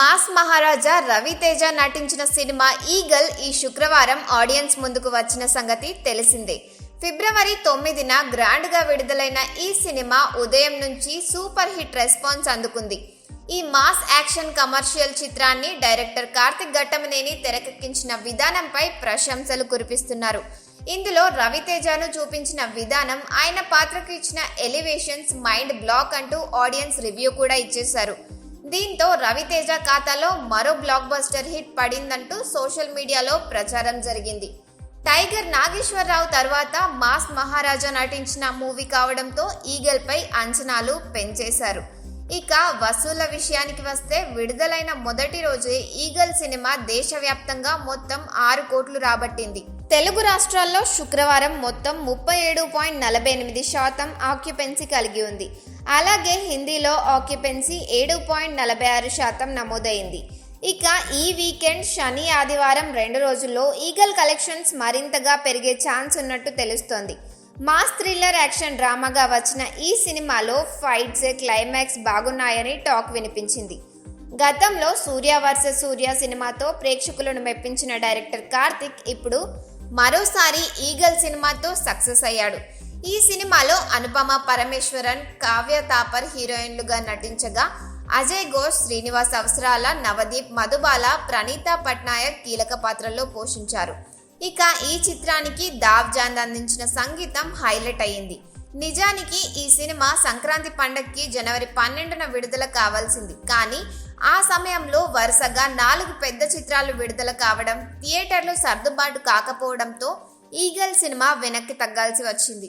Mass మహారాజా రవితేజ నటించిన cinema eagle ఈ శుక్రవారం ఆడియన్స్ ముందుకు వచ్చిన సంగతి తెలిసిందే. ఫిబ్రవరి 9న గ్రాండ్గా విడుదలైన ఈ సినిమా ఉదయం నుంచి సూపర్ హిట్ రెస్పాన్స్ అందుకుంది. ఈ మాస్ యాక్షన్ కమర్షియల్ చిత్రాన్ని డైరెక్టర్ కార్తిక్ ఘట్టమనేని తెరకెక్కించిన విధానంపై ప్రశంసలు కురిపిస్తున్నారు. ఇందులో రవితేజను చూపించిన విధానం, ఆయన పాత్రకు ఇచ్చిన ఎలివేషన్స్ మైండ్ బ్లాక్ అంటూ ఆడియన్స్ రివ్యూ కూడా ఇచ్చేశారు. దీంతో రవితేజ ఖాతాలో మరో బ్లాక్ బస్టర్ హిట్ పడిందంటూ సోషల్ మీడియాలో ప్రచారం జరిగింది. టైగర్ నాగేశ్వరరావు తర్వాత మాస్ మహారాజా నటించిన మూవీ కావడంతో ఈగల్ పై అంచనాలు పెంచేశారు. ఇక వసూళ్ల విషయానికి వస్తే విడుదలైన మొదటి రోజే ఈగల్ సినిమా దేశవ్యాప్తంగా మొత్తం 6 కోట్లు రాబట్టింది. తెలుగు రాష్ట్రాల్లో శుక్రవారం మొత్తం 37.48% ఆక్యుపెన్సీ కలిగి ఉంది. అలాగే హిందీలో ఆక్యుపెన్సీ 7.46% నమోదైంది. ఇక ఈ వీకెండ్ శని ఆదివారం 2 రోజుల్లో ఈగల్ కలెక్షన్స్ మరింతగా పెరిగే ఛాన్స్ ఉన్నట్టు తెలుస్తోంది. మాస్ థ్రిల్లర్ యాక్షన్ డ్రామాగా వచ్చిన ఈ సినిమాలో ఫైట్స్, క్లైమాక్స్ బాగున్నాయని టాక్ వినిపించింది. గతంలో సూర్య వర్సెస్ సూర్య సినిమాతో ప్రేక్షకులను మెప్పించిన డైరెక్టర్ కార్తిక్ ఇప్పుడు మరోసారి ఈగల్ సినిమాతో సక్సెస్ అయ్యాడు. ఈ సినిమాలో అనుపమ పరమేశ్వరన్, కావ్య తాపర్ హీరోయిన్లుగా నటించగా అజయ్ ఘోష్, శ్రీనివాస్ అవసరాల, నవదీప్, మధుబాల, ప్రణీతా పట్నాయక్ కీలక పాత్రల్లో పోషించారు. ఇక ఈ చిత్రానికి దావ్ జాన్ అందించిన సంగీతం హైలైట్ అయ్యింది. నిజానికి ఈ సినిమా సంక్రాంతి పండగకి జనవరి 12న విడుదల కావాల్సింది. కానీ ఆ సమయంలో వరుసగా 4 పెద్ద చిత్రాలు విడుదల కావడం, థియేటర్లు సర్దుబాటు కాకపోవడంతో ఈగల్ సినిమా వెనక్కి తగ్గాల్సి వచ్చింది.